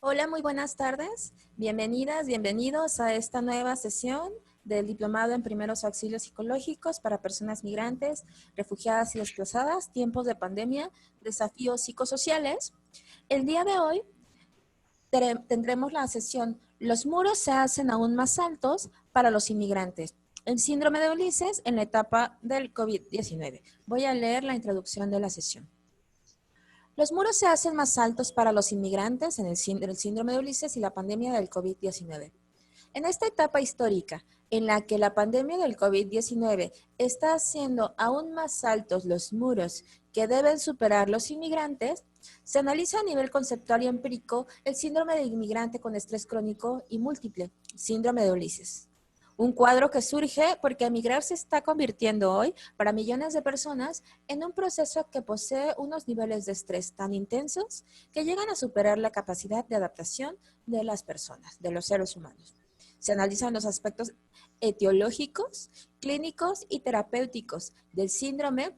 Hola, muy buenas tardes. Bienvenidas, bienvenidos a esta nueva sesión del Diplomado en Primeros Auxilios Psicológicos para Personas Migrantes, Refugiadas y Desplazadas, Tiempos de Pandemia, Desafíos Psicosociales. El día de hoy tendremos la sesión Los muros se hacen aún más altos para los inmigrantes. El síndrome de Ulises en la etapa del COVID-19. Voy a leer la introducción de la sesión. Los muros se hacen más altos para los inmigrantes en el síndrome de Ulises y la pandemia del COVID-19. En esta etapa histórica, en la que la pandemia del COVID-19 está haciendo aún más altos los muros que deben superar los inmigrantes, se analiza a nivel conceptual y empírico el síndrome de inmigrante con estrés crónico y múltiple, síndrome de Ulises. Un cuadro que surge porque emigrar se está convirtiendo hoy para millones de personas en un proceso que posee unos niveles de estrés tan intensos que llegan a superar la capacidad de adaptación de las personas, de los seres humanos. Se analizan los aspectos etiológicos, clínicos y terapéuticos del síndrome,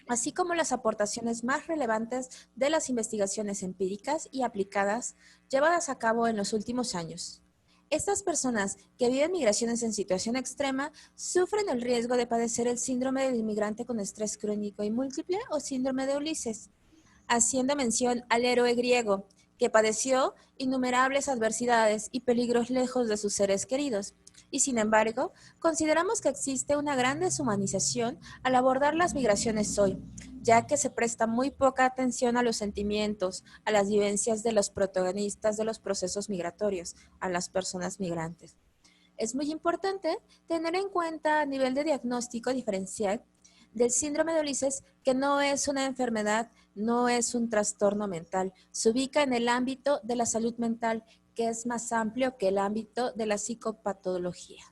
así como las aportaciones más relevantes de las investigaciones empíricas y aplicadas llevadas a cabo en los últimos años. Estas personas que viven migraciones en situación extrema sufren el riesgo de padecer el síndrome del inmigrante con estrés crónico y múltiple o síndrome de Ulises, haciendo mención al héroe griego, que padeció innumerables adversidades y peligros lejos de sus seres queridos. Y sin embargo, consideramos que existe una gran deshumanización al abordar las migraciones hoy, ya que se presta muy poca atención a los sentimientos, a las vivencias de los protagonistas de los procesos migratorios, a las personas migrantes. Es muy importante tener en cuenta a nivel de diagnóstico diferencial del síndrome de Ulises que no es una enfermedad, no es un trastorno mental. Se ubica en el ámbito de la salud mental, que es más amplio que el ámbito de la psicopatología.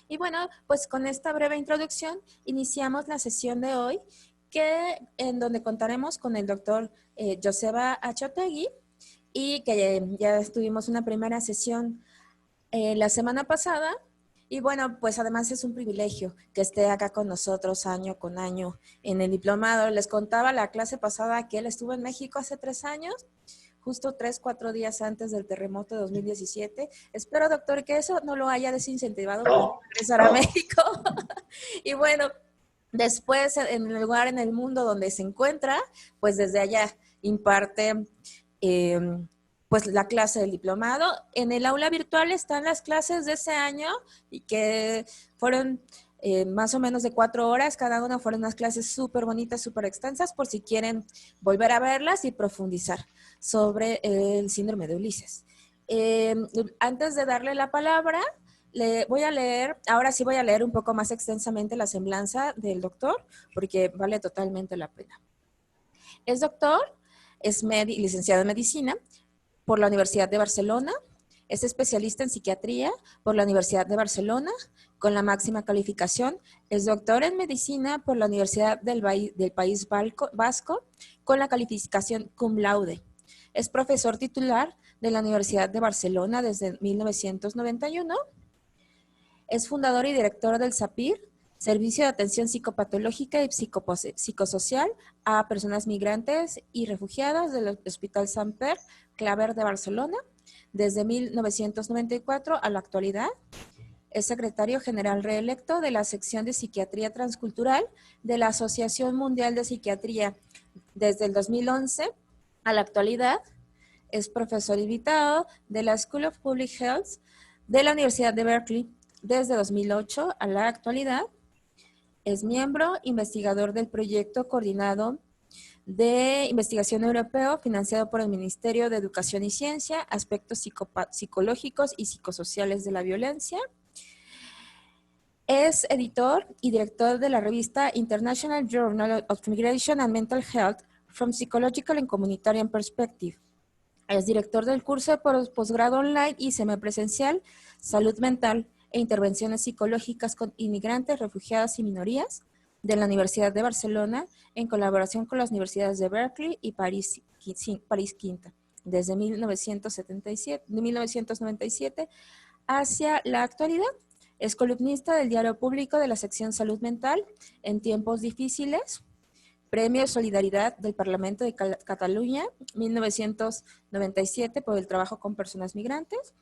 Y bueno, pues con esta breve introducción iniciamos la sesión de hoy, en donde contaremos con el doctor Joseba Achotegui y que ya tuvimos una primera sesión la semana pasada. Y bueno, pues además es un privilegio que esté acá con nosotros año con año en el diplomado. Les contaba la clase pasada que él estuvo en México hace 3 años, justo 3, 4 días antes del terremoto de 2017. Espero, doctor, que eso no lo haya desincentivado para regresar a México. Y bueno, después en el lugar en el mundo donde se encuentra, pues desde allá imparte eh, pues la clase del diplomado. En el aula virtual están las clases de ese año y que fueron más o menos de 4 horas, cada una fueron unas clases súper bonitas, súper extensas, por si quieren volver a verlas y profundizar sobre el síndrome de Ulises. Antes de darle la palabra, le voy a leer, ahora sí voy a leer un poco más extensamente la semblanza del doctor, porque vale totalmente la pena. Es doctor, es licenciado en medicina por la Universidad de Barcelona, es especialista en psiquiatría por la Universidad de Barcelona, con la máxima calificación. Es doctor en medicina por la Universidad del País Vasco, con la calificación cum laude. Es profesor titular de la Universidad de Barcelona desde 1991. Es fundador y director del SAPIR, Servicio de Atención Psicopatológica y Psicosocial a Personas Migrantes y Refugiadas del Hospital Samper Claver de Barcelona, desde 1994 a la actualidad. Es secretario general reelecto de la sección de Psiquiatría Transcultural de la Asociación Mundial de Psiquiatría desde el 2011 a la actualidad. Es profesor invitado de la School of Public Health de la Universidad de Berkeley desde 2008 a la actualidad. Es miembro investigador del proyecto coordinado de investigación europeo financiado por el Ministerio de Educación y Ciencia, aspectos psicológicos y psicosociales de la violencia. Es editor y director de la revista International Journal of Migration and Mental Health from Psychological and Communitarian Perspective. Es director del curso de posgrado online y semipresencial Salud Mental e Intervenciones Psicológicas con Inmigrantes, Refugiados y Minorías de la Universidad de Barcelona en colaboración con las universidades de Berkeley y París Quinta, desde 1997 hacia la actualidad. Es columnista del Diario Público de la sección Salud Mental en tiempos difíciles, Premio Solidaridad del Parlamento de Cataluña, 1997, por el trabajo con personas migrantes.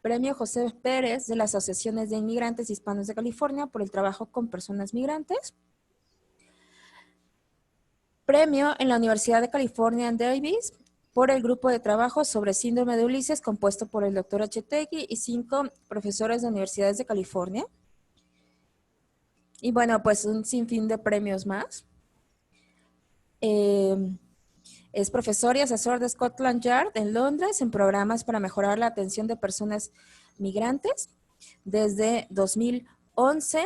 Premio José Pérez de las Asociaciones de Inmigrantes Hispanos de California por el trabajo con personas migrantes. Premio en la Universidad de California en Davis por el grupo de trabajo sobre síndrome de Ulises compuesto por el Dr. Ochetegui y 5 profesores de universidades de California. Y bueno, pues un sinfín de premios más. Es profesor y asesor de Scotland Yard en Londres en programas para mejorar la atención de personas migrantes desde 2011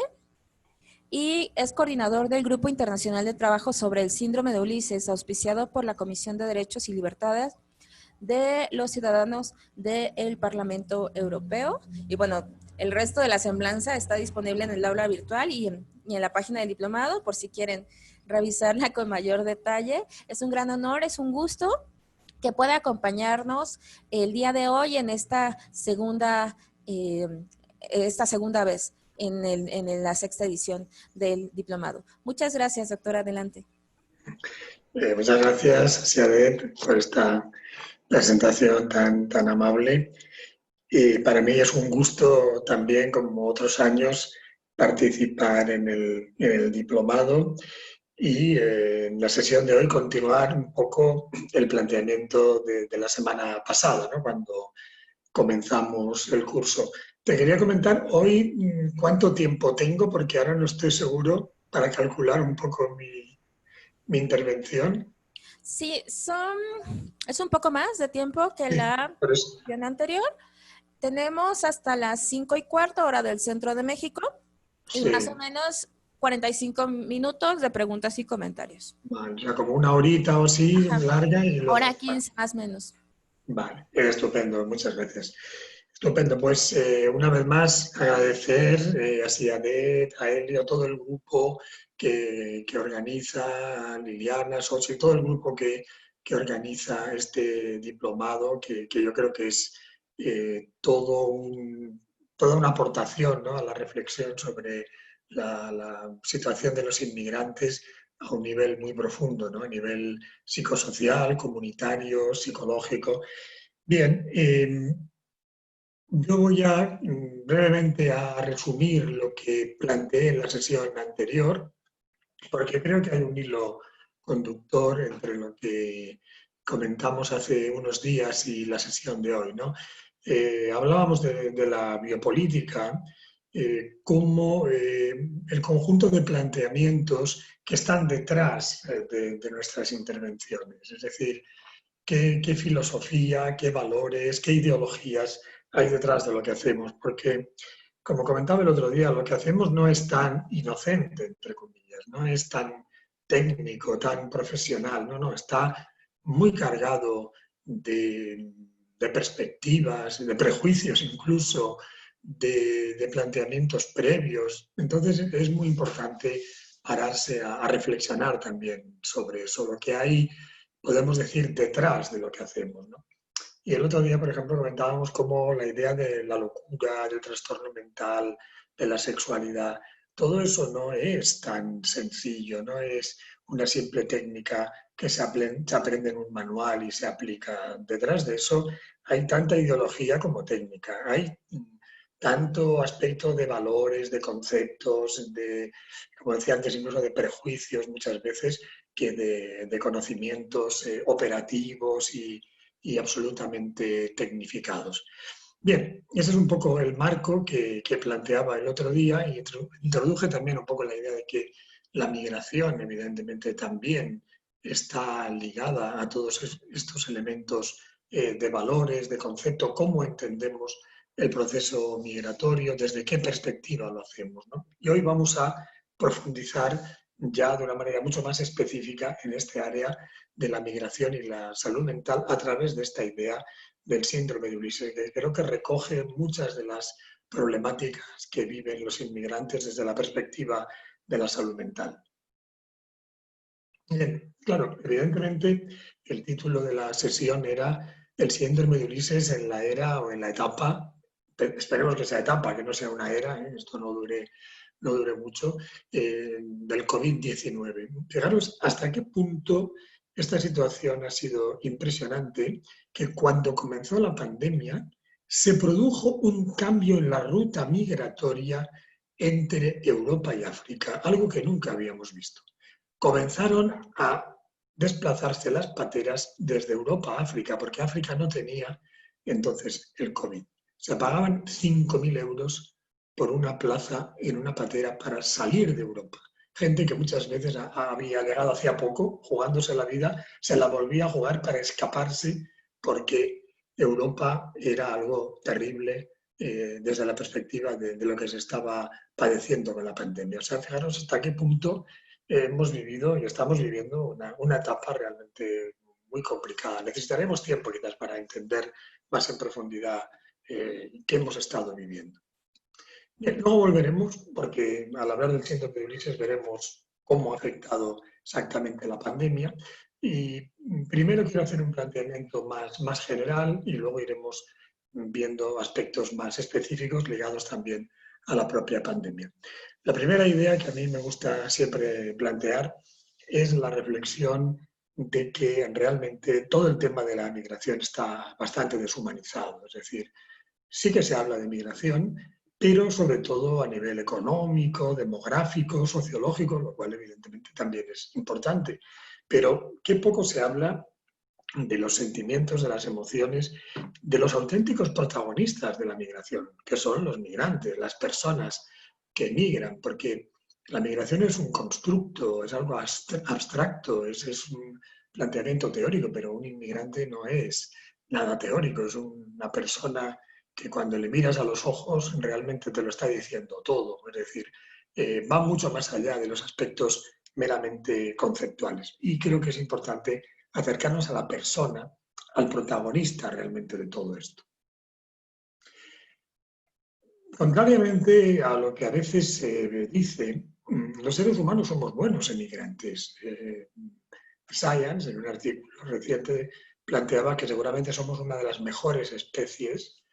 y es coordinador del Grupo Internacional de Trabajo sobre el Síndrome de Ulises, auspiciado por la Comisión de Derechos y Libertades de los Ciudadanos del Parlamento Europeo. Y bueno, el resto de la semblanza está disponible en el aula virtual y en la página del diplomado, por si quieren revisarla con mayor detalle. Es un gran honor, es un gusto que pueda acompañarnos el día de hoy en esta segunda vez en la sexta edición del diplomado. Muchas gracias, doctora. Adelante. Muchas gracias, Siadet, por esta presentación tan amable. Y para mí es un gusto también, como otros años, participar en el diplomado y en la sesión de hoy continuar un poco el planteamiento de la semana pasada, ¿no? Cuando comenzamos el curso. Te quería comentar hoy cuánto tiempo tengo, porque ahora no estoy seguro para calcular un poco mi intervención. Sí, es un poco más de tiempo que la sesión anterior. Tenemos hasta las 5:15 hora del centro de México y más o menos 45 minutos de preguntas y comentarios. Vale, o sea, como una horita o así, larga. Y luego, hora 15 más o menos. Vale, estupendo, muchas gracias. Estupendo, pues una vez más agradecer a Siadet, a Elio, a todo el grupo que organiza, a Liliana, Xochitl, todo el grupo que organiza este diplomado, que yo creo que es toda una aportación, ¿no?, a la reflexión sobre la situación de los inmigrantes a un nivel muy profundo, ¿no?, a nivel psicosocial, comunitario, psicológico. Bien, yo voy brevemente a resumir lo que planteé en la sesión anterior, porque creo que hay un hilo conductor entre lo que comentamos hace unos días y la sesión de hoy, ¿no? Hablábamos de la biopolítica como el conjunto de planteamientos que están detrás de nuestras intervenciones, es decir, qué filosofía, qué valores, qué ideologías hay detrás de lo que hacemos, porque, como comentaba el otro día, lo que hacemos no es tan inocente, entre comillas, no es tan técnico, tan profesional, no, está muy cargado de perspectivas, de prejuicios incluso, de planteamientos previos. Entonces es muy importante pararse a reflexionar también sobre eso, lo que hay, podemos decir, detrás de lo que hacemos, ¿no? Y el otro día, por ejemplo, comentábamos cómo la idea de la locura, del trastorno mental, de la sexualidad, todo eso no es tan sencillo, no es una simple técnica que se aprende en un manual y se aplica. Detrás de eso hay tanta ideología como técnica, hay tanto aspecto de valores, de conceptos, como decía antes, incluso de prejuicios muchas veces, que de conocimientos operativos y absolutamente tecnificados. Bien, ese es un poco el marco que planteaba el otro día y introduje también un poco la idea de que la migración evidentemente también está ligada a todos estos elementos de valores, de concepto, cómo entendemos el proceso migratorio, desde qué perspectiva lo hacemos, ¿no? Y hoy vamos a profundizar ya de una manera mucho más específica en este área de la migración y la salud mental a través de esta idea del síndrome de Ulises, que creo que recoge muchas de las problemáticas que viven los inmigrantes desde la perspectiva de la salud mental. Bien, claro, evidentemente el título de la sesión era el síndrome de Ulises en la era o en la etapa, esperemos que sea etapa, que no sea una era, esto no dure no dure mucho, del COVID-19. Fijaros hasta qué punto esta situación ha sido impresionante, que cuando comenzó la pandemia se produjo un cambio en la ruta migratoria entre Europa y África, algo que nunca habíamos visto. Comenzaron a desplazarse las pateras desde Europa a África, porque África no tenía entonces el COVID. Se pagaban 5.000 euros por una plaza en una patera para salir de Europa. Gente que muchas veces había llegado hacía poco, jugándose la vida, se la volvía a jugar para escaparse porque Europa era algo terrible desde la perspectiva de lo que se estaba padeciendo con la pandemia. O sea, fijaros hasta qué punto hemos vivido y estamos viviendo una etapa realmente muy complicada. Necesitaremos tiempo quizás para entender más en profundidad qué hemos estado viviendo. Bien, luego volveremos, porque al hablar del síndrome de Ulises veremos cómo ha afectado exactamente la pandemia. Y primero quiero hacer un planteamiento más general y luego iremos viendo aspectos más específicos ligados también a la propia pandemia. La primera idea que a mí me gusta siempre plantear es la reflexión de que realmente todo el tema de la migración está bastante deshumanizado. Es decir, sí que se habla de migración, pero sobre todo a nivel económico, demográfico, sociológico, lo cual evidentemente también es importante. Pero qué poco se habla de los sentimientos, de las emociones, de los auténticos protagonistas de la migración, que son los migrantes, las personas que migran, porque la migración es un constructo, es algo abstracto, es un planteamiento teórico, pero un inmigrante no es nada teórico, es una persona que cuando le miras a los ojos realmente te lo está diciendo todo, es decir, va mucho más allá de los aspectos meramente conceptuales. Y creo que es importante acercarnos a la persona, al protagonista realmente de todo esto. Contrariamente a lo que a veces se dice, los seres humanos somos buenos emigrantes. Science, en un artículo reciente, planteaba que seguramente somos una de las mejores especies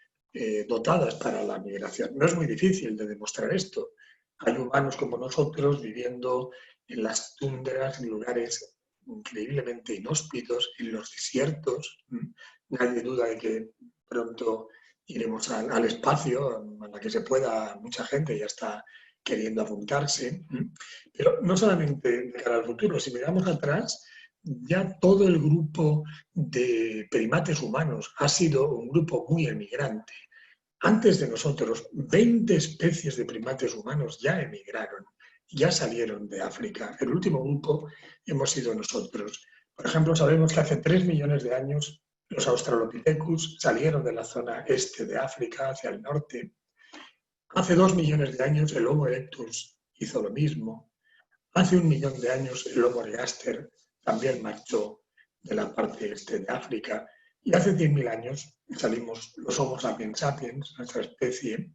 dotadas para la migración. No es muy difícil de demostrar esto. Hay humanos como nosotros viviendo en las tundras, en lugares increíblemente inhóspitos, en los desiertos. Nadie duda de que pronto iremos al espacio, a la que se pueda, mucha gente ya está queriendo apuntarse. Pero no solamente de cara al futuro, si miramos atrás, ya todo el grupo de primates humanos ha sido un grupo muy emigrante. Antes de nosotros, 20 especies de primates humanos ya emigraron, ya salieron de África. El último grupo hemos sido nosotros. Por ejemplo, sabemos que hace 3 millones de años los Australopithecus salieron de la zona este de África hacia el norte. Hace 2 millones de años el Homo erectus hizo lo mismo. Hace 1 millón de años el Homo ergaster también marchó de la parte este de África. Y hace 10.000 años salimos los Homo sapiens sapiens, nuestra especie,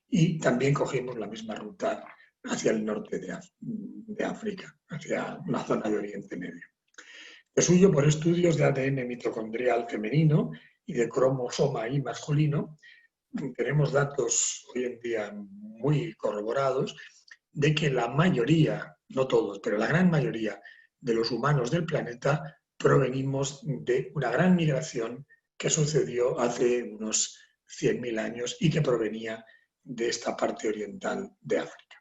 y también cogimos la misma ruta hacia el norte de África, hacia la zona de Oriente Medio. De suyo, por estudios de ADN mitocondrial femenino y de cromosoma Y masculino, tenemos datos hoy en día muy corroborados de que la mayoría, no todos, pero la gran mayoría de los humanos del planeta provenimos de una gran migración que sucedió hace unos 100.000 años y que provenía de esta parte oriental de África.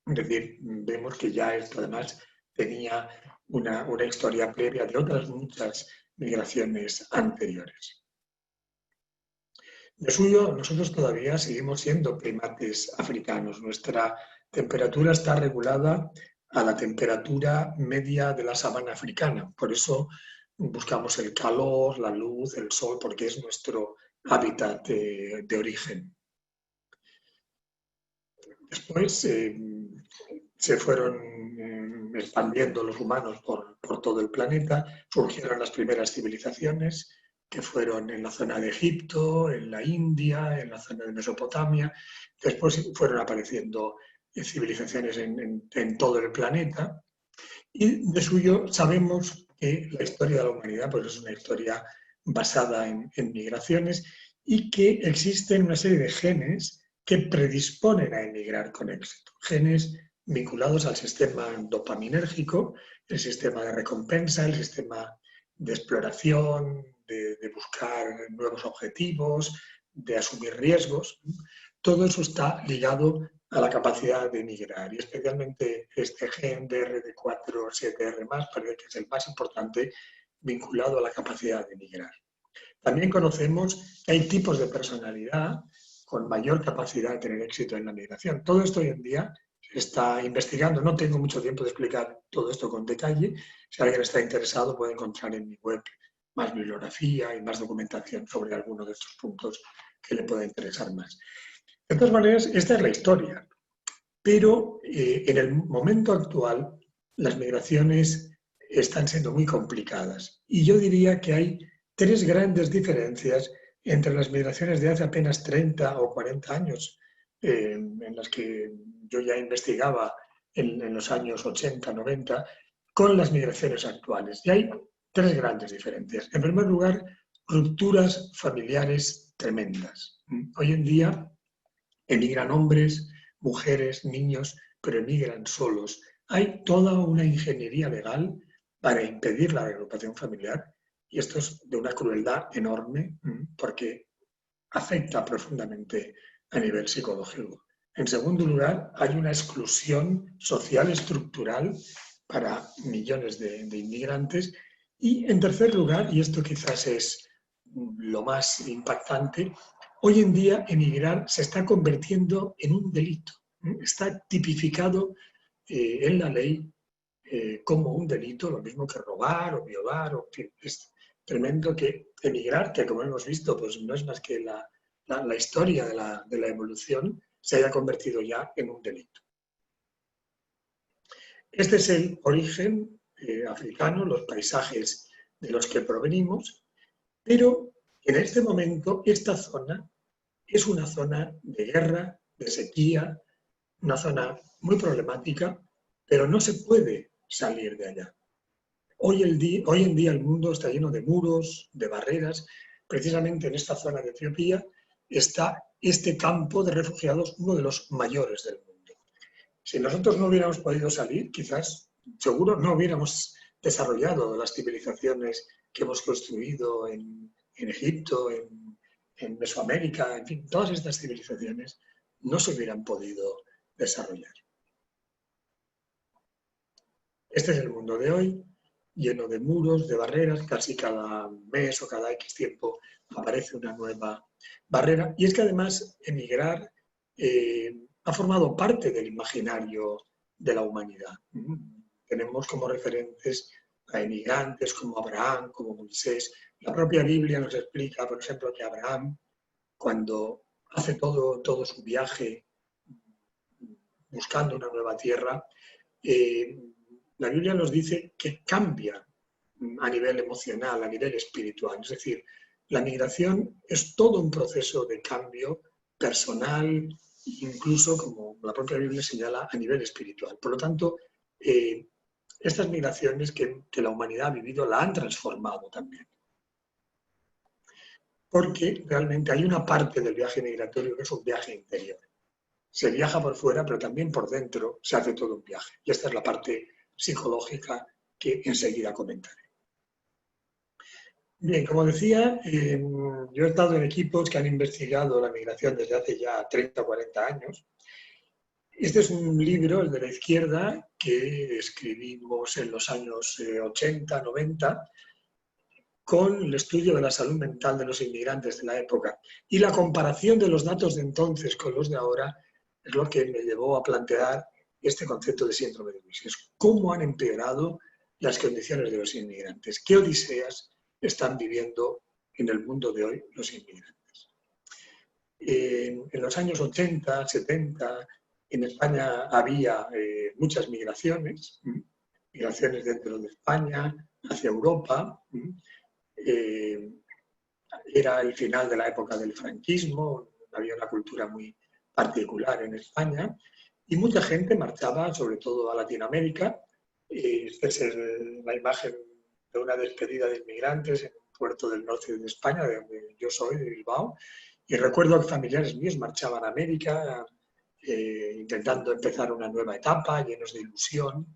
Es decir, vemos que ya esto además tenía una historia previa de otras muchas migraciones anteriores. De suyo, nosotros todavía seguimos siendo primates africanos. Nuestra temperatura está regulada a la temperatura media de la sabana africana. Por eso buscamos el calor, la luz, el sol, porque es nuestro hábitat de origen. Después se fueron expandiendo los humanos por todo el planeta, surgieron las primeras civilizaciones, que fueron en la zona de Egipto, en la India, en la zona de Mesopotamia. Después fueron apareciendo civilizaciones en todo el planeta. Y de suyo sabemos que la historia de la humanidad pues, es una historia basada en migraciones y que existen una serie de genes que predisponen a emigrar con éxito. Genes vinculados al sistema dopaminérgico, el sistema de recompensa, el sistema de exploración, de buscar nuevos objetivos, de asumir riesgos. Todo eso está ligado a la capacidad de emigrar, y especialmente este gen DRD4-7R+, parece que es el más importante vinculado a la capacidad de emigrar. También conocemos que hay tipos de personalidad con mayor capacidad de tener éxito en la migración. Todo esto hoy en día se está investigando. No tengo mucho tiempo de explicar todo esto con detalle. Si alguien está interesado puede encontrar en mi web más bibliografía y más documentación sobre alguno de estos puntos que le pueda interesar más. De todas maneras, esta es la historia. Pero en el momento actual las migraciones están siendo muy complicadas. Y yo diría que hay tres grandes diferencias entre las migraciones de hace apenas 30 o 40 años, en las que yo ya investigaba en los años 80, 90, con las migraciones actuales. Y hay tres grandes diferencias. En primer lugar, rupturas familiares tremendas. Hoy en día emigran hombres, mujeres, niños, pero emigran solos. Hay toda una ingeniería legal para impedir la reagrupación familiar, y esto es de una crueldad enorme porque afecta profundamente a nivel psicológico. En segundo lugar, hay una exclusión social estructural para millones de inmigrantes. Y en tercer lugar, y esto quizás es lo más impactante, hoy en día emigrar se está convirtiendo en un delito. Está tipificado en la ley como un delito, lo mismo que robar o violar. Es tremendo que emigrar, que como hemos visto, pues no es más que la historia de la evolución, se haya convertido ya en un delito. Este es el origen africano, los paisajes de los que provenimos, pero en este momento esta zona es una zona de guerra, de sequía, una zona muy problemática, pero no se puede salir de allá. Hoy en día el mundo está lleno de muros, de barreras. Precisamente en esta zona de Etiopía está este campo de refugiados, uno de los mayores del mundo. Si nosotros no hubiéramos podido salir, quizás, seguro, no hubiéramos desarrollado las civilizaciones que hemos construido en Egipto, en Mesoamérica, en fin, todas estas civilizaciones no se hubieran podido desarrollar. Este es el mundo de hoy, lleno de muros, de barreras. Casi cada mes o cada X tiempo aparece una nueva barrera. Y es que además emigrar ha formado parte del imaginario de la humanidad. Tenemos como referentes a emigrantes como Abraham, como Moisés. La propia Biblia nos explica, por ejemplo, que Abraham, cuando hace todo su viaje buscando una nueva tierra, la Biblia nos dice que cambia a nivel emocional, a nivel espiritual. Es decir, la migración es todo un proceso de cambio personal, incluso, como la propia Biblia señala, a nivel espiritual. Por lo tanto, estas migraciones que la humanidad ha vivido la han transformado también. Porque realmente hay una parte del viaje migratorio que es un viaje interior. Se viaja por fuera, pero también por dentro se hace todo un viaje. Y esta es la parte psicológica que enseguida comentaré. Bien, como decía, yo he estado en equipos que han investigado la migración desde hace ya 30 o 40 años. Este es un libro, el de la izquierda, que escribimos en los años 80, 90, con el estudio de la salud mental de los inmigrantes de la época. Y la comparación de los datos de entonces con los de ahora es lo que me llevó a plantear este concepto de síndrome de Ulises. ¿Cómo han empeorado las condiciones de los inmigrantes? ¿Qué odiseas están viviendo en el mundo de hoy los inmigrantes? En los años 80, 70, en España había muchas migraciones dentro de España, hacia Europa. Era el final de la época del franquismo, había una cultura muy particular en España y mucha gente marchaba, sobre todo a Latinoamérica. Esta es la imagen de una despedida de inmigrantes en un puerto del norte de España, de donde yo soy, de Bilbao, Y recuerdo que familiares míos marchaban a América intentando empezar una nueva etapa, llenos de ilusión.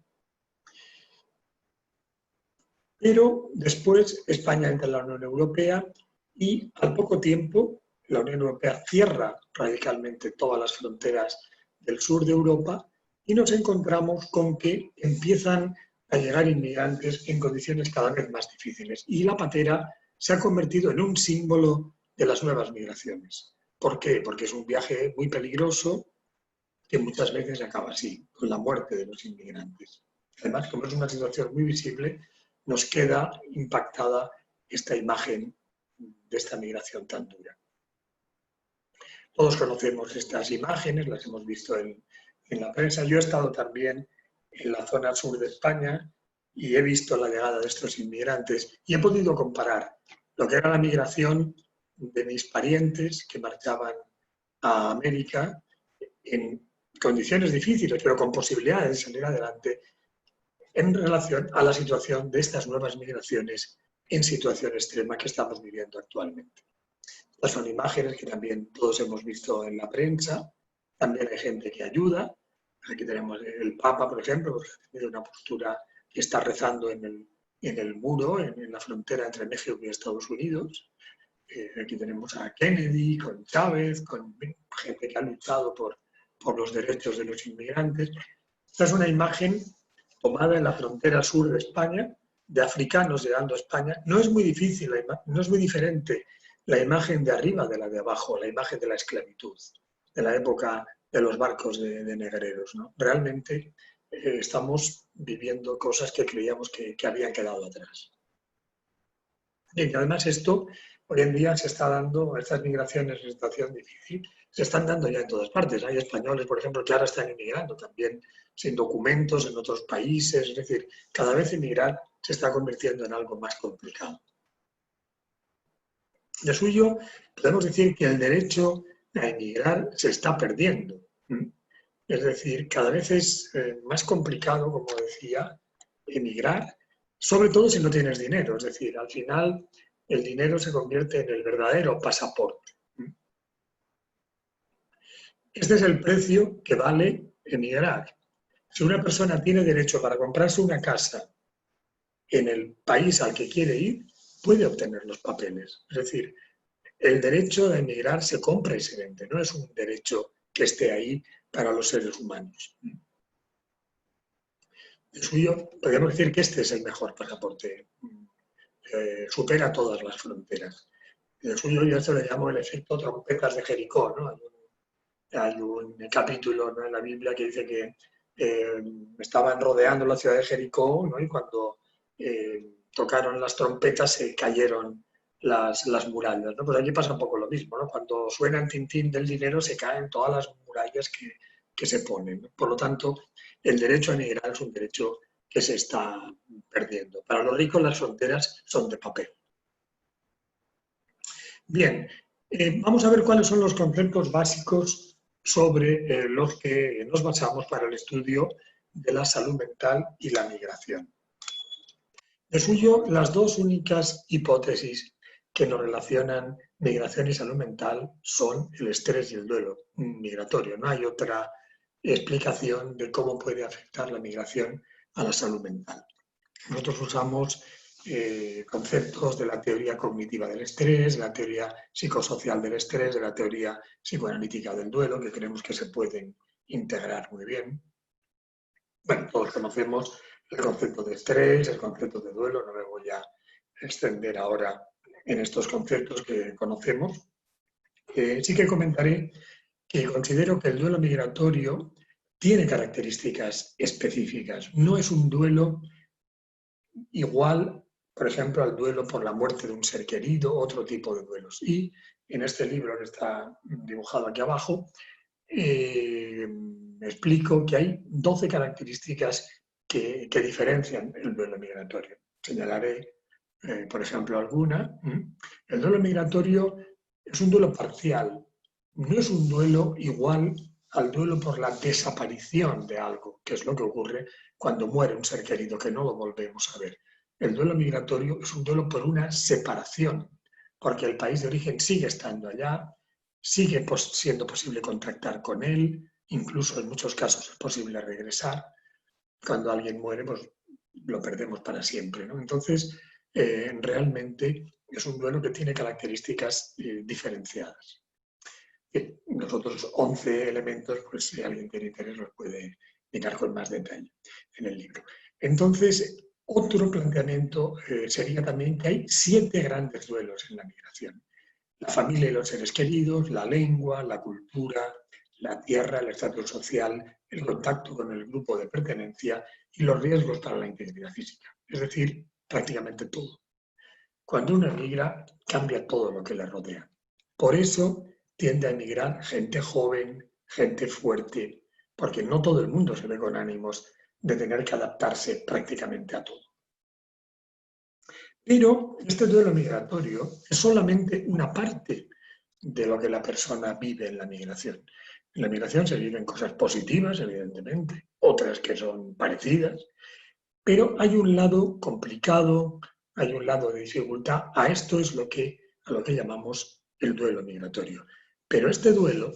Pero después España entra en la Unión Europea y al poco tiempo la Unión Europea cierra radicalmente todas las fronteras del sur de Europa y nos encontramos con que empiezan a llegar inmigrantes en condiciones cada vez más difíciles. Y la patera se ha convertido en un símbolo de las nuevas migraciones. ¿Por qué? Porque es un viaje muy peligroso que muchas veces acaba así, con la muerte de los inmigrantes. Además, como es una situación muy visible, nos queda impactada esta imagen de esta migración tan dura. Todos conocemos estas imágenes, las hemos visto en la prensa. Yo he estado también en la zona sur de España y he visto la llegada de estos inmigrantes y he podido comparar lo que era la migración de mis parientes que marchaban a América en condiciones difíciles, pero con posibilidades de salir adelante, en relación a la situación de estas nuevas migraciones en situación extrema que estamos viviendo actualmente. Estas son imágenes que también todos hemos visto en la prensa. También hay gente que ayuda. Aquí tenemos el Papa, por ejemplo, que tiene una postura que está rezando en el muro, en la frontera entre México y Estados Unidos. Aquí tenemos a Kennedy, con Chávez, con gente que ha luchado por los derechos de los inmigrantes. Esta es una imagen tomada en la frontera sur de España, de africanos llegando a España. No es muy difícil, no es muy diferente la imagen de arriba de la de abajo, la imagen de la esclavitud, de la época de los barcos de negreros, ¿no? Realmente estamos viviendo cosas que creíamos que habían quedado atrás. Y además esto, hoy en día se está dando, estas migraciones en situación difícil, se están dando ya en todas partes. Hay españoles, por ejemplo, que ahora están inmigrando también sin documentos en otros países. Es decir, cada vez emigrar se está convirtiendo en algo más complicado. De suyo, podemos decir que el derecho a emigrar se está perdiendo. Es decir, cada vez es más complicado, como decía, emigrar, sobre todo si no tienes dinero. Es decir, al final el dinero se convierte en el verdadero pasaporte. Este es el precio que vale emigrar. Si una persona tiene derecho para comprarse una casa en el país al que quiere ir, puede obtener los papeles. Es decir, el derecho a emigrar se compra y se vende, no es un derecho que esté ahí para los seres humanos. De suyo, podríamos decir que este es el mejor pasaporte, supera todas las fronteras. De suyo yo se le llamo el efecto trompetas de Jericó, ¿no? Hay un capítulo, ¿no?, en la Biblia que dice que estaban rodeando la ciudad de Jericó, ¿no?, y cuando tocaron las trompetas se cayeron las murallas, ¿no? Pues aquí pasa un poco lo mismo, ¿no? Cuando suena el tintín del dinero se caen todas las murallas que se ponen, ¿no? Por lo tanto, el derecho a emigrar es un derecho que se está perdiendo. Para los ricos las fronteras son de papel. Bien, vamos a ver cuáles son los conceptos básicos sobre los que nos basamos para el estudio de la salud mental y la migración. De suyo, las dos únicas hipótesis que nos relacionan migración y salud mental son el estrés y el duelo migratorio. No hay otra explicación de cómo puede afectar la migración a la salud mental. Nosotros usamos conceptos de la teoría cognitiva del estrés, de la teoría psicosocial del estrés, de la teoría psicoanalítica del duelo, que creemos que se pueden integrar muy bien. Bueno, todos conocemos el concepto de estrés, el concepto de duelo, no me voy a extender ahora en estos conceptos que conocemos. Sí que comentaré que considero que el duelo migratorio tiene características específicas. No es un duelo igual, por ejemplo, al duelo por la muerte de un ser querido, otro tipo de duelos. Y en este libro que está dibujado aquí abajo, explico que hay 12 características que diferencian el duelo migratorio. Señalaré, por ejemplo, alguna. El duelo migratorio es un duelo parcial, no es un duelo igual al duelo por la desaparición de algo, que es lo que ocurre cuando muere un ser querido, que no lo volvemos a ver. El duelo migratorio es un duelo por una separación, porque el país de origen sigue estando allá, sigue siendo posible contactar con él, incluso en muchos casos es posible regresar. Cuando alguien muere, pues lo perdemos para siempre, ¿no? Entonces, realmente es un duelo que tiene características diferenciadas. Los otros 11 elementos, pues si alguien tiene interés, los puede indicar con más detalle en el libro. Entonces, otro planteamiento sería también que hay 7 grandes duelos en la migración. La familia y los seres queridos, la lengua, la cultura, la tierra, el estatus social, el contacto con el grupo de pertenencia y los riesgos para la integridad física. Es decir, prácticamente todo. Cuando uno emigra, cambia todo lo que le rodea. Por eso tiende a emigrar gente joven, gente fuerte, porque no todo el mundo se ve con ánimos de tener que adaptarse prácticamente a todo. Pero este duelo migratorio es solamente una parte de lo que la persona vive en la migración. En la migración se viven cosas positivas, evidentemente, otras que son parecidas, pero hay un lado complicado, hay un lado de dificultad. A esto es a lo que llamamos el duelo migratorio. Pero este duelo,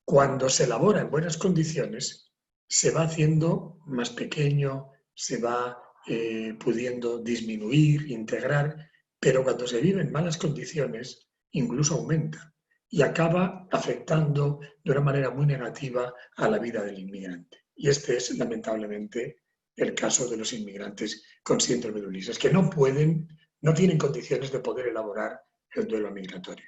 cuando se elabora en buenas condiciones, se va haciendo más pequeño, se va pudiendo disminuir, integrar, pero cuando se vive en malas condiciones, incluso aumenta y acaba afectando de una manera muy negativa a la vida del inmigrante. Y este es, lamentablemente, el caso de los inmigrantes con síndrome de Ulises, que no tienen condiciones de poder elaborar el duelo migratorio.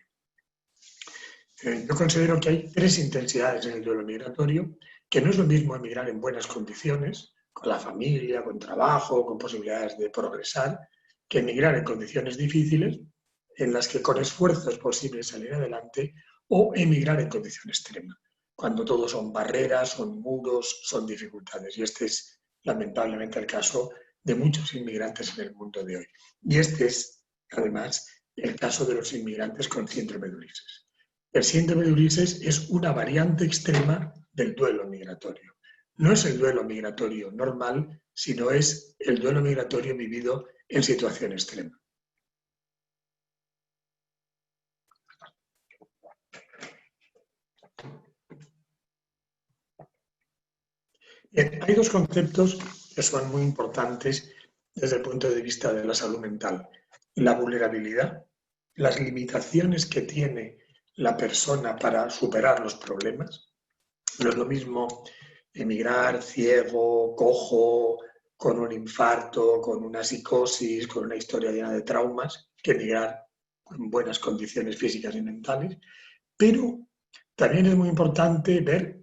Yo considero que hay 3 intensidades en el duelo migratorio, que no es lo mismo emigrar en buenas condiciones, con la familia, con trabajo, con posibilidades de progresar, que emigrar en condiciones difíciles, en las que con esfuerzo es posible salir adelante, o emigrar en condición extrema, cuando todo son barreras, son muros, son dificultades. Y este es lamentablemente el caso de muchos inmigrantes en el mundo de hoy. Y este es, además, el caso de los inmigrantes con síndrome de Ulises. El síndrome de Ulises es una variante extrema del duelo migratorio. No es el duelo migratorio normal, sino es el duelo migratorio vivido en situación extrema. Bien, hay 2 conceptos que son muy importantes desde el punto de vista de la salud mental. La vulnerabilidad, las limitaciones que tiene la persona para superar los problemas. No es lo mismo emigrar ciego, cojo, con un infarto, con una psicosis, con una historia llena de traumas, que emigrar en buenas condiciones físicas y mentales. Pero también es muy importante ver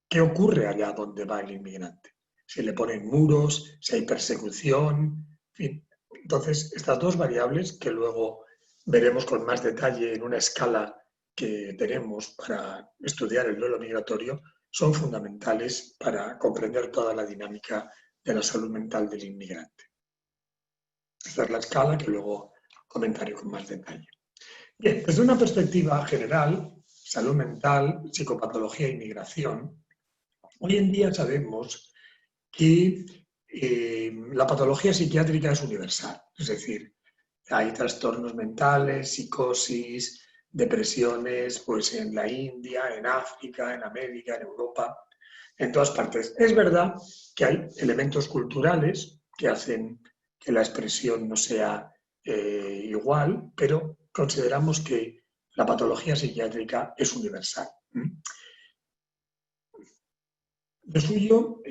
qué ocurre allá donde va el inmigrante. Si le ponen muros, si hay persecución, en fin. Entonces, estas 2 variables que luego veremos con más detalle en una escala que tenemos para estudiar el duelo migratorio, son fundamentales para comprender toda la dinámica de la salud mental del inmigrante. Esta es la escala que luego comentaré con más detalle. Bien, desde una perspectiva general, salud mental, psicopatología e inmigración, hoy en día sabemos que la patología psiquiátrica es universal, es decir, hay trastornos mentales, psicosis, depresiones, pues en la India, en África, en América, en Europa, en todas partes. Es verdad que hay elementos culturales que hacen que la expresión no sea igual, pero consideramos que la patología psiquiátrica es universal. Lo suyo,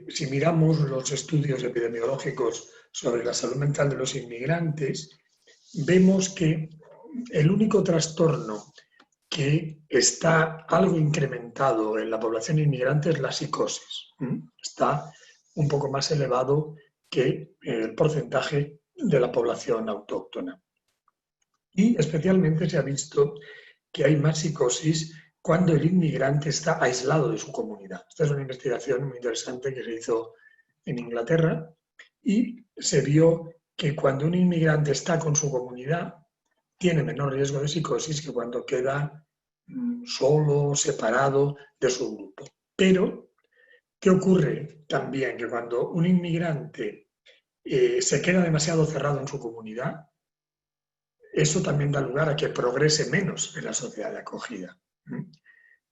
si miramos los estudios epidemiológicos sobre la salud mental de los inmigrantes, vemos que el único trastorno que está algo incrementado en la población inmigrante es la psicosis. Está un poco más elevado que el porcentaje de la población autóctona. Y especialmente se ha visto que hay más psicosis cuando el inmigrante está aislado de su comunidad. Esta es una investigación muy interesante que se hizo en Inglaterra y se vio que cuando un inmigrante está con su comunidad tiene menor riesgo de psicosis que cuando queda solo, separado de su grupo. Pero, ¿qué ocurre también? Que cuando un inmigrante se queda demasiado cerrado en su comunidad, eso también da lugar a que progrese menos en la sociedad de acogida.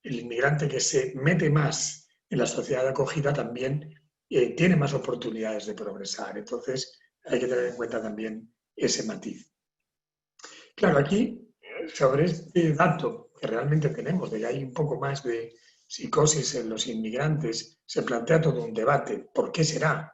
El inmigrante que se mete más en la sociedad de acogida también tiene más oportunidades de progresar. Entonces, hay que tener en cuenta también ese matiz. Claro, aquí, sobre este dato que realmente tenemos, de que hay un poco más de psicosis en los inmigrantes, se plantea todo un debate. ¿Por qué será?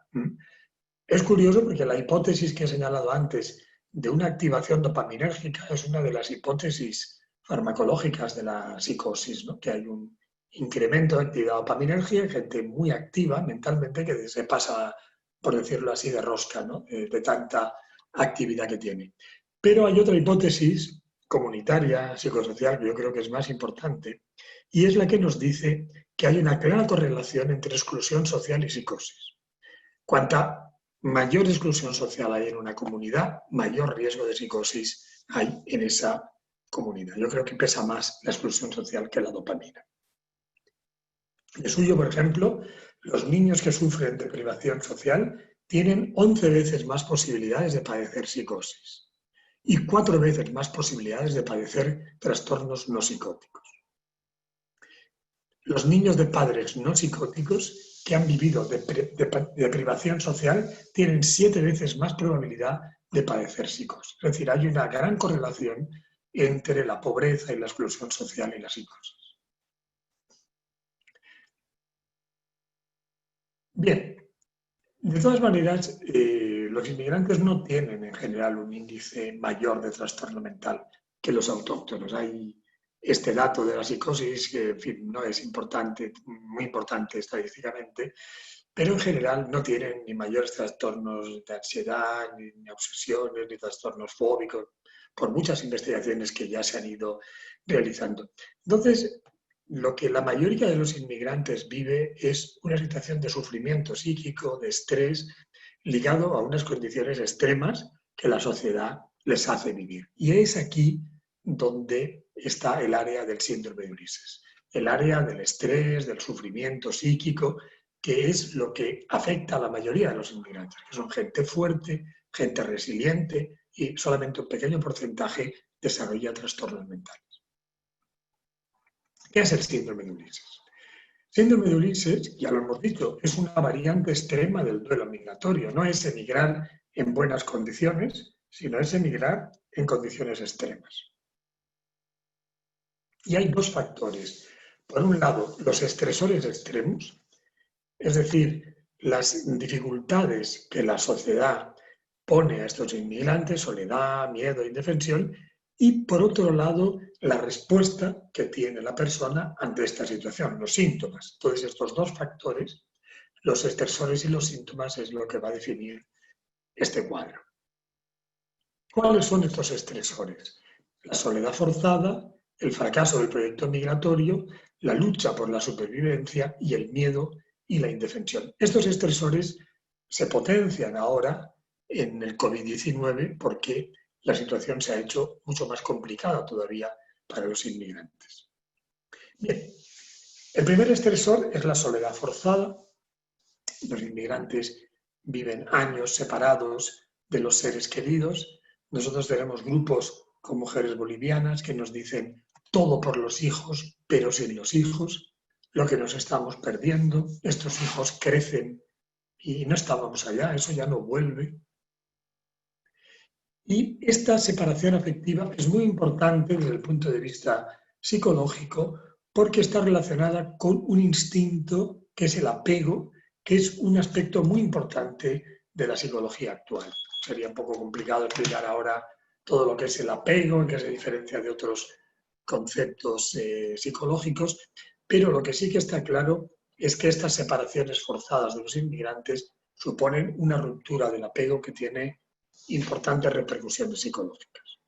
Es curioso porque la hipótesis que he señalado antes de una activación dopaminérgica es una de las hipótesis farmacológicas de la psicosis, ¿no? Que hay un incremento de actividad dopaminérgica en gente muy activa mentalmente que se pasa, por decirlo así, de rosca, ¿no? De tanta actividad que tiene. Pero hay otra hipótesis comunitaria, psicosocial, que yo creo que es más importante, y es la que nos dice que hay una clara correlación entre exclusión social y psicosis. Cuanta mayor exclusión social hay en una comunidad, mayor riesgo de psicosis hay en esa comunidad. Yo creo que pesa más la exclusión social que la dopamina. De suyo, por ejemplo, los niños que sufren de privación social tienen 11 veces más posibilidades de padecer psicosis y 4 veces más posibilidades de padecer trastornos no psicóticos. Los niños de padres no psicóticos que han vivido de privación social tienen 7 veces más probabilidad de padecer psicosis. Es decir, hay una gran correlación entre la pobreza y la exclusión social y la psicosis. Bien, de todas maneras, los inmigrantes no tienen en general un índice mayor de trastorno mental que los autóctonos. Hay este dato de la psicosis que, en fin, no es importante, muy importante estadísticamente, pero en general no tienen ni mayores trastornos de ansiedad, ni obsesiones, ni trastornos fóbicos, por muchas investigaciones que ya se han ido realizando. Entonces, lo que la mayoría de los inmigrantes vive es una situación de sufrimiento psíquico, de estrés, ligado a unas condiciones extremas que la sociedad les hace vivir. Y es aquí donde está el área del síndrome de Ulises, el área del estrés, del sufrimiento psíquico, que es lo que afecta a la mayoría de los inmigrantes, que son gente fuerte, gente resiliente y solamente un pequeño porcentaje desarrolla trastornos mentales. ¿Qué es el síndrome de Ulises? Síndrome de Ulises, ya lo hemos dicho, es una variante extrema del duelo migratorio. No es emigrar en buenas condiciones, sino es emigrar en condiciones extremas. Y hay dos factores. Por un lado, los estresores extremos, es decir, las dificultades que la sociedad pone a estos inmigrantes, soledad, miedo, indefensión, y por otro lado, la respuesta que tiene la persona ante esta situación, los síntomas. Entonces, estos dos factores, los estresores y los síntomas, es lo que va a definir este cuadro. ¿Cuáles son estos estresores? La soledad forzada, el fracaso del proyecto migratorio, la lucha por la supervivencia y el miedo y la indefensión. Estos estresores se potencian ahora en el COVID-19 porque la situación se ha hecho mucho más complicada todavía para los inmigrantes. Bien, el primer estresor es la soledad forzada. Los inmigrantes viven años separados de los seres queridos. Nosotros tenemos grupos con mujeres bolivianas que nos dicen todo por los hijos, pero sin los hijos, lo que nos estamos perdiendo. Estos hijos crecen y no estábamos allá, eso ya no vuelve. Y esta separación afectiva es muy importante desde el punto de vista psicológico porque está relacionada con un instinto que es el apego, que es un aspecto muy importante de la psicología actual. Sería un poco complicado explicar ahora todo lo que es el apego, en qué se diferencia de otros conceptos psicológicos, pero lo que sí que está claro es que estas separaciones forzadas de los inmigrantes suponen una ruptura del apego que tiene importantes repercusiones psicológicas.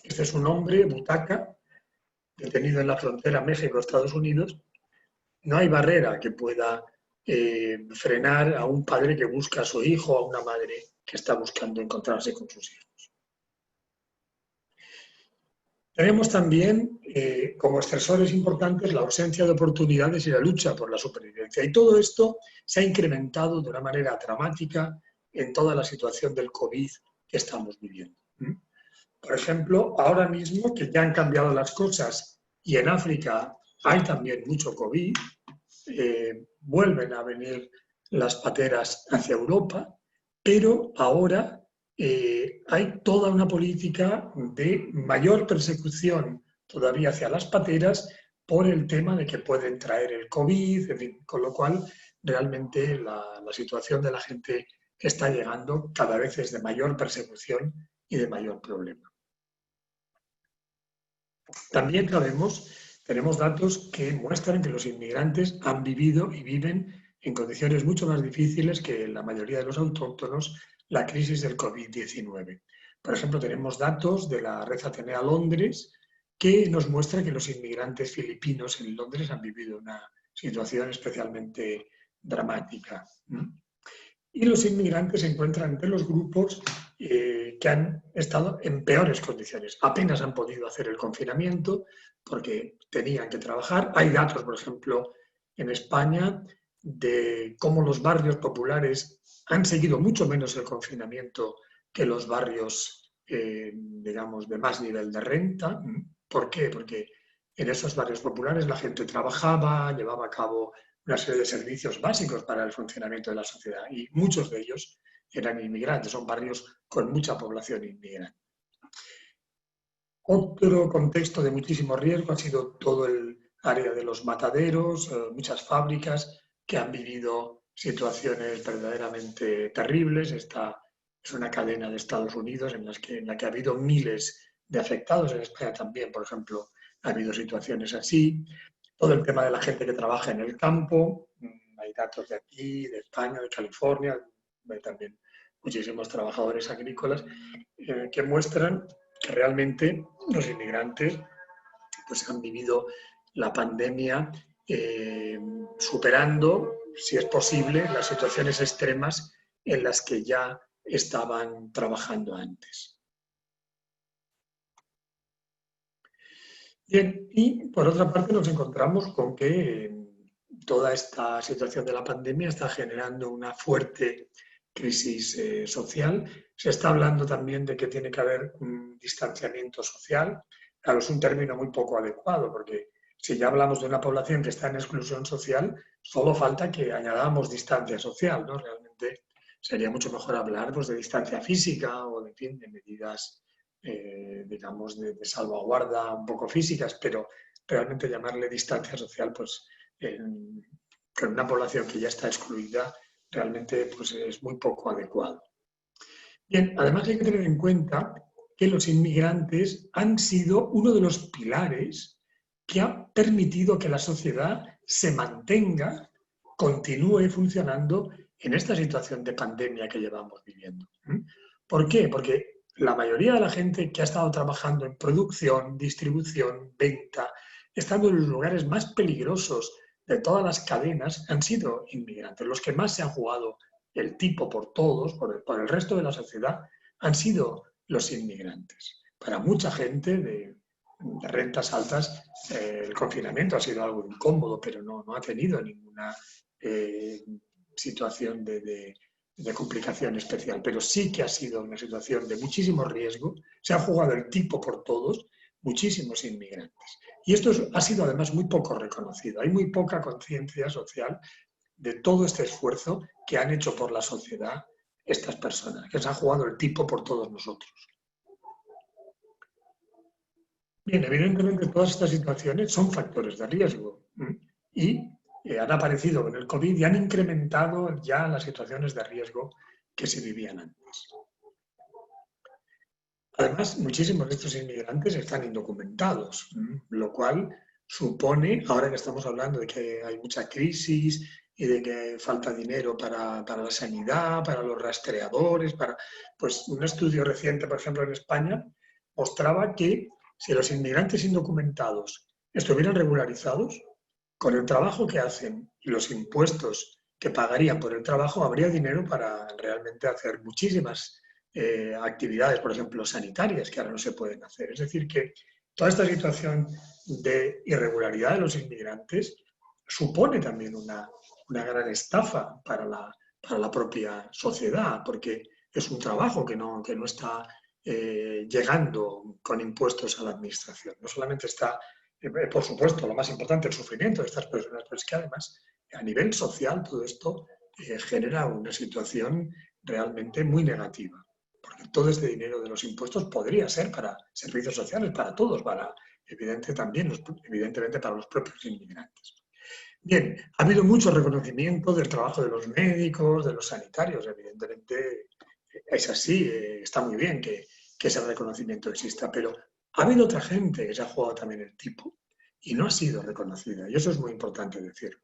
Este es un hombre, Butaca, detenido en la frontera México-Estados Unidos. No hay barrera que pueda frenar a un padre que busca a su hijo o a una madre que está buscando encontrarse con sus hijos. Tenemos también como estresores importantes la ausencia de oportunidades y la lucha por la supervivencia. Y todo esto se ha incrementado de una manera dramática en toda la situación del COVID que estamos viviendo. Por ejemplo, ahora mismo que ya han cambiado las cosas y en África hay también mucho COVID, vuelven a venir las pateras hacia Europa, pero ahora hay toda una política de mayor persecución todavía hacia las pateras por el tema de que pueden traer el COVID, en fin, con lo cual realmente la situación de la gente que está llegando cada vez es de mayor persecución y de mayor problema. También tenemos datos que muestran que los inmigrantes han vivido y viven en condiciones mucho más difíciles que la mayoría de los autóctonos la crisis del COVID-19. Por ejemplo, tenemos datos de la Red Atenea Londres que nos muestra que los inmigrantes filipinos en Londres han vivido una situación especialmente dramática. Y los inmigrantes se encuentran entre los grupos que han estado en peores condiciones. Apenas han podido hacer el confinamiento porque tenían que trabajar. Hay datos, por ejemplo, en España de cómo los barrios populares han seguido mucho menos el confinamiento que los barrios, digamos, de más nivel de renta. ¿Por qué? Porque en esos barrios populares la gente trabajaba, llevaba a cabo una serie de servicios básicos para el funcionamiento de la sociedad y muchos de ellos eran inmigrantes, son barrios con mucha población inmigrante. Otro contexto de muchísimo riesgo ha sido todo el área de los mataderos, muchas fábricas que han vivido situaciones verdaderamente terribles. Esta es una cadena de Estados Unidos en la que ha habido miles de afectados. En España también, por ejemplo, ha habido situaciones así. Todo el tema de la gente que trabaja en el campo, hay datos de aquí, de España, de California, hay también muchísimos trabajadores agrícolas que muestran que realmente los inmigrantes pues, han vivido la pandemia superando, si es posible, las situaciones extremas en las que ya estaban trabajando antes. Bien, y por otra parte nos encontramos con que toda esta situación de la pandemia está generando una fuerte crisis social. Se está hablando también de que tiene que haber un distanciamiento social. Claro, es un término muy poco adecuado porque si ya hablamos de una población que está en exclusión social, solo falta que añadamos distancia social, ¿no? Realmente sería mucho mejor hablar pues, de distancia física o de medidas digamos, de salvaguarda un poco físicas, pero realmente llamarle distancia social, pues con una población que ya está excluida, realmente pues, es muy poco adecuado. Bien, además hay que tener en cuenta que los inmigrantes han sido uno de los pilares que ha permitido que la sociedad se mantenga, continúe funcionando en esta situación de pandemia que llevamos viviendo. ¿Por qué? Porque la mayoría de la gente que ha estado trabajando en producción, distribución, venta, estando en los lugares más peligrosos de todas las cadenas, han sido inmigrantes. Los que más se han jugado el tipo por todos, por el resto de la sociedad, han sido los inmigrantes. Para mucha gente de rentas altas, el confinamiento ha sido algo incómodo, pero no ha tenido ninguna situación de complicación especial, pero sí que ha sido una situación de muchísimo riesgo. Se ha jugado el tipo por todos, muchísimos inmigrantes. Y esto ha sido además muy poco reconocido. Hay muy poca conciencia social de todo este esfuerzo que han hecho por la sociedad estas personas, que se han jugado el tipo por todos nosotros. Bien, evidentemente todas estas situaciones son factores de riesgo y han aparecido con el COVID y han incrementado ya las situaciones de riesgo que se vivían antes. Además, muchísimos de estos inmigrantes están indocumentados, lo cual supone, ahora que estamos hablando de que hay mucha crisis y de que falta dinero para la sanidad, para los rastreadores, pues un estudio reciente, por ejemplo, en España, mostraba que si los inmigrantes indocumentados estuvieran regularizados, con el trabajo que hacen y los impuestos que pagarían por el trabajo, habría dinero para realmente hacer muchísimas actividades, por ejemplo, sanitarias, que ahora no se pueden hacer. Es decir, que toda esta situación de irregularidad de los inmigrantes supone también una gran estafa para la propia sociedad, porque es un trabajo que no está llegando con impuestos a la administración. No solamente está por supuesto, lo más importante, el sufrimiento de estas personas, pero es que además, a nivel social, todo esto genera una situación realmente muy negativa. Porque todo este dinero de los impuestos podría ser para servicios sociales, para todos, evidentemente para los propios inmigrantes. Bien, ha habido mucho reconocimiento del trabajo de los médicos, de los sanitarios, evidentemente es así, está muy bien que ese reconocimiento exista, pero ha habido otra gente que se ha jugado también el tipo y no ha sido reconocida, y eso es muy importante decirlo.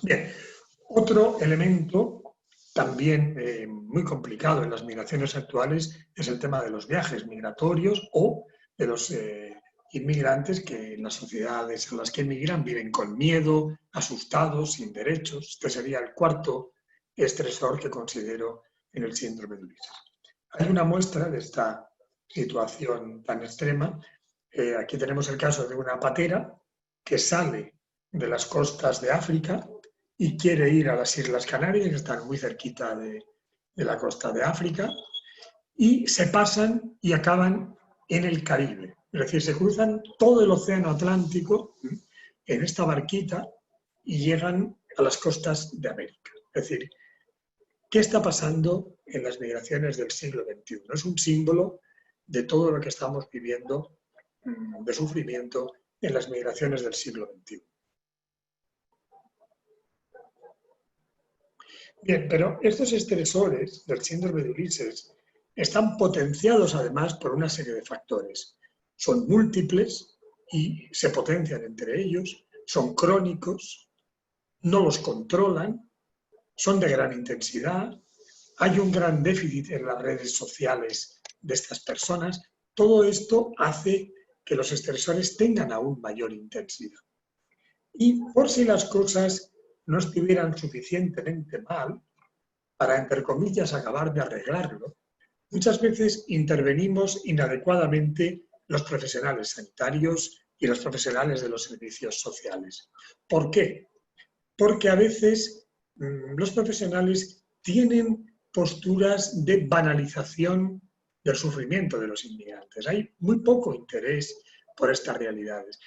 Bien, otro elemento también muy complicado en las migraciones actuales es el tema de los viajes migratorios o de los inmigrantes que en las sociedades en las que emigran viven con miedo, asustados, sin derechos. Este sería el cuarto estresor que considero en el síndrome de Ulises. Hay una muestra de esta situación tan extrema. Aquí tenemos el caso de una patera que sale de las costas de África y quiere ir a las Islas Canarias, que están muy cerquita de la costa de África, y se pasan y acaban en el Caribe. Es decir, se cruzan todo el océano Atlántico en esta barquita y llegan a las costas de América. Es decir, ¿qué está pasando en las migraciones del siglo XXI? Es un símbolo de todo lo que estamos viviendo de sufrimiento en las migraciones del siglo XXI. Bien, pero estos estresores del síndrome de Ulises están potenciados además por una serie de factores. Son múltiples y se potencian entre ellos, son crónicos, no los controlan, son de gran intensidad, hay un gran déficit en las redes sociales de estas personas. Todo esto hace que los estresores tengan aún mayor intensidad. Y por si las cosas no estuvieran suficientemente mal, para, entre comillas, acabar de arreglarlo, muchas veces intervenimos inadecuadamente los profesionales sanitarios y los profesionales de los servicios sociales. ¿Por qué? Porque a veces los profesionales tienen posturas de banalización del sufrimiento de los inmigrantes. Hay muy poco interés por estas realidades.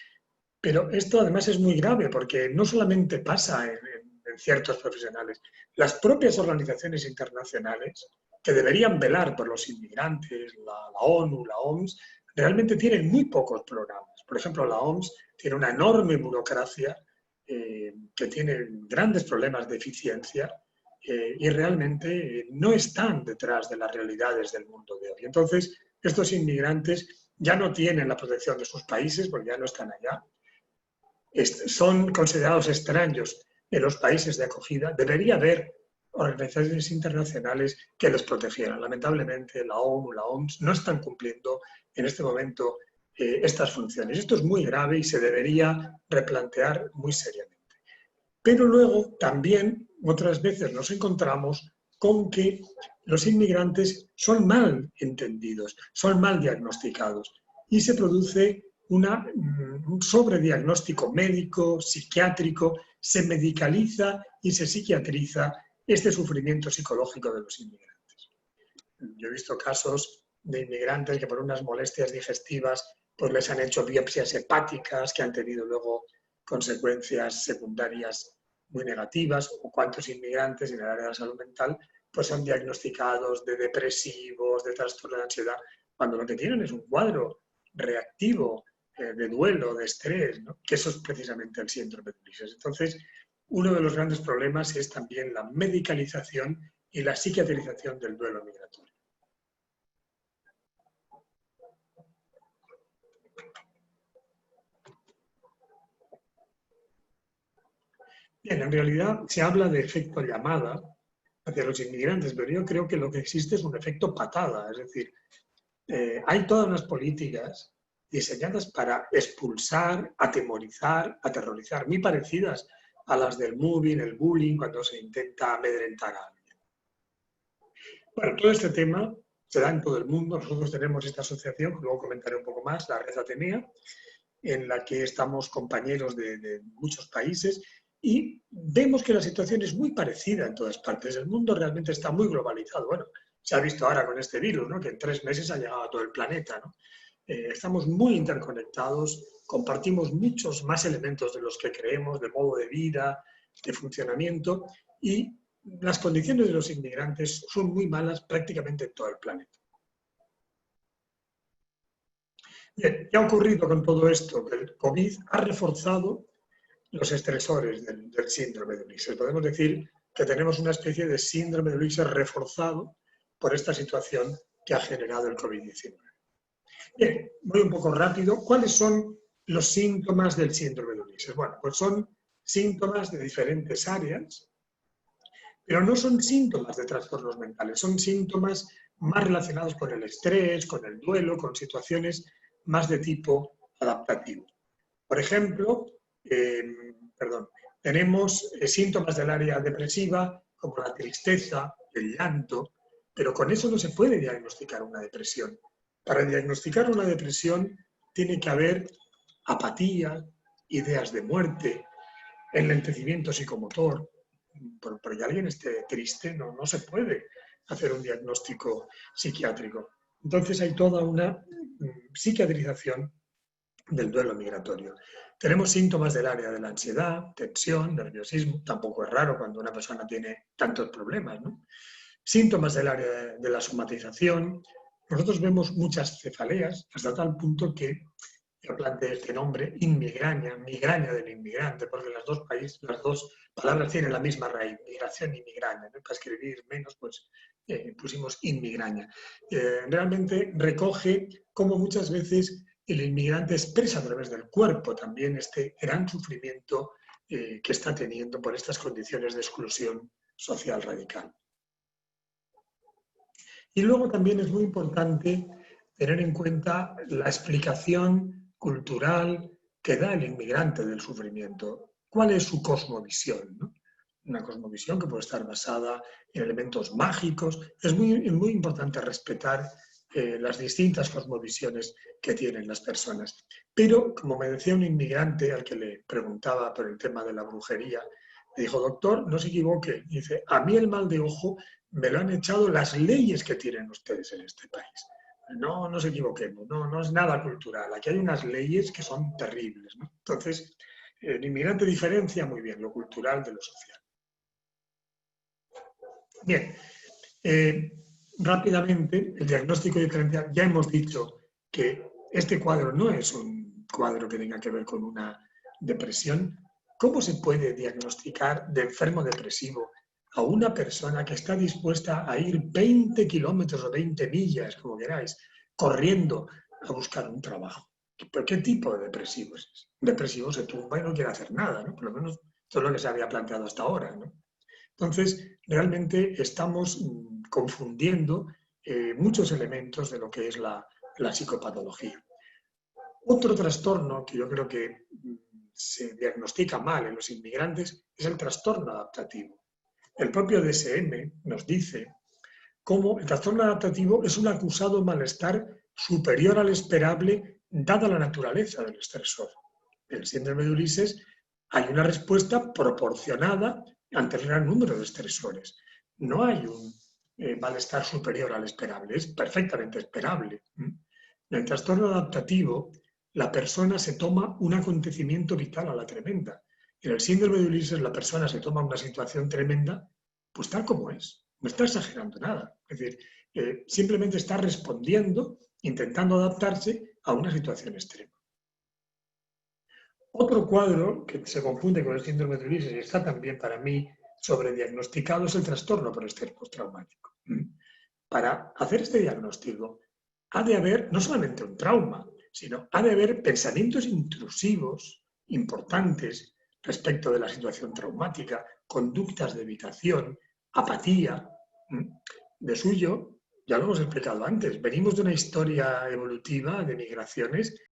Pero esto además es muy grave porque no solamente pasa en ciertos profesionales. Las propias organizaciones internacionales que deberían velar por los inmigrantes, la ONU, la OMS, realmente tienen muy pocos programas. Por ejemplo, la OMS tiene una enorme burocracia que tiene grandes problemas de eficiencia y realmente no están detrás de las realidades del mundo de hoy. Entonces, estos inmigrantes ya no tienen la protección de sus países porque ya no están allá. Son considerados extraños en los países de acogida. Debería haber organizaciones internacionales que les protegieran. Lamentablemente, la ONU, la OMS no están cumpliendo en este momento estas funciones. Esto es muy grave y se debería replantear muy seriamente. Pero luego también otras veces nos encontramos con que los inmigrantes son mal entendidos, son mal diagnosticados y se produce un sobrediagnóstico médico, psiquiátrico, se medicaliza y se psiquiatriza este sufrimiento psicológico de los inmigrantes. Yo he visto casos de inmigrantes que por unas molestias digestivas pues les han hecho biopsias hepáticas que han tenido luego consecuencias secundarias muy negativas, o cuántos inmigrantes en el área de la salud mental pues son diagnosticados de depresivos, de trastorno de ansiedad, cuando lo que tienen es un cuadro reactivo de duelo, de estrés, ¿no? Que eso es precisamente el síndrome de Ulises. Entonces, uno de los grandes problemas es también la medicalización y la psiquiatrización del duelo migratorio. Bien, en realidad se habla de efecto llamada hacia los inmigrantes, pero yo creo que lo que existe es un efecto patada, es decir, hay todas unas políticas diseñadas para expulsar, atemorizar, aterrorizar, muy parecidas a las del mobbing, el bullying, cuando se intenta amedrentar a alguien. Bueno, todo este tema se da en todo el mundo. Nosotros tenemos esta asociación, que luego comentaré un poco más, la Red Atenea, en la que estamos compañeros de muchos países y vemos que la situación es muy parecida en todas partes. El mundo realmente está muy globalizado. Bueno, se ha visto ahora con este virus, ¿no? Que en 3 meses ha llegado a todo el planeta, ¿no? estamos muy interconectados, compartimos muchos más elementos de los que creemos, de modo de vida, de funcionamiento, y las condiciones de los inmigrantes son muy malas prácticamente en todo el planeta. Bien, ¿qué ha ocurrido con todo esto? Que el COVID ha reforzado los estresores del síndrome de Ulises. Podemos decir que tenemos una especie de síndrome de Ulises reforzado por esta situación que ha generado el COVID-19. Bien, voy un poco rápido. ¿Cuáles son los síntomas del síndrome de Ulises? Bueno, pues son síntomas de diferentes áreas, pero no son síntomas de trastornos mentales, son síntomas más relacionados con el estrés, con el duelo, con situaciones más de tipo adaptativo. Por ejemplo, tenemos síntomas del área depresiva como la tristeza, el llanto, pero con eso no se puede diagnosticar una depresión. Para diagnosticar una depresión tiene que haber apatía, ideas de muerte, enlentecimiento psicomotor. Porque alguien esté triste no se puede hacer un diagnóstico psiquiátrico. Entonces hay toda una psiquiatrización del duelo migratorio. Tenemos síntomas del área de la ansiedad, tensión, nerviosismo, tampoco es raro cuando una persona tiene tantos problemas, ¿no? Síntomas del área de la somatización. Nosotros vemos muchas cefaleas hasta tal punto que yo planteé este nombre, inmigraña, migraña del inmigrante, porque las dos palabras tienen la misma raíz, migración y migraña, ¿no? Para escribir menos, pues pusimos inmigraña. Realmente recoge cómo muchas veces el inmigrante expresa a través del cuerpo también este gran sufrimiento que está teniendo por estas condiciones de exclusión social radical. Y luego también es muy importante tener en cuenta la explicación cultural que da el inmigrante del sufrimiento. ¿Cuál es su cosmovisión, ¿no? Una cosmovisión que puede estar basada en elementos mágicos. Es muy importante respetar las distintas cosmovisiones que tienen las personas. Pero, como me decía un inmigrante al que le preguntaba por el tema de la brujería, me dijo, doctor, no se equivoque. Dice, a mí el mal de ojo me lo han echado las leyes que tienen ustedes en este país. No nos equivoquemos, no es nada cultural. Aquí hay unas leyes que son terribles, ¿no? Entonces, el inmigrante diferencia muy bien lo cultural de lo social. Bien, rápidamente, el diagnóstico diferencial, ya hemos dicho que este cuadro no es un cuadro que tenga que ver con una depresión. ¿Cómo se puede diagnosticar de enfermo depresivo a una persona que está dispuesta a ir 20 kilómetros o 20 millas, como queráis, corriendo a buscar un trabajo? ¿Pero qué tipo de depresivo es ese? Un depresivo se tumba y no quiere hacer nada, ¿no? Por lo menos esto es lo que se había planteado hasta ahora, ¿no? Entonces, realmente estamos confundiendo muchos elementos de lo que es la psicopatología. Otro trastorno que yo creo que se diagnostica mal en los inmigrantes es el trastorno adaptativo. El propio DSM nos dice cómo el trastorno adaptativo es un acusado malestar superior al esperable dada la naturaleza del estresor. En el síndrome de Ulises hay una respuesta proporcionada ante el gran número de estresores. No hay un malestar superior al esperable, es perfectamente esperable. En el trastorno adaptativo, la persona se toma un acontecimiento vital a la tremenda. En el síndrome de Ulises, la persona se toma una situación tremenda, pues tal como es. No está exagerando nada. Es decir, simplemente está respondiendo, intentando adaptarse a una situación extrema. Otro cuadro que se confunde con el síndrome de Ulises y está también para mí sobrediagnosticado es el trastorno por estrés postraumático. Para hacer este diagnóstico ha de haber no solamente un trauma, sino ha de haber pensamientos intrusivos importantes respecto de la situación traumática, conductas de evitación, apatía. De suyo, ya lo hemos explicado antes, venimos de una historia evolutiva de migraciones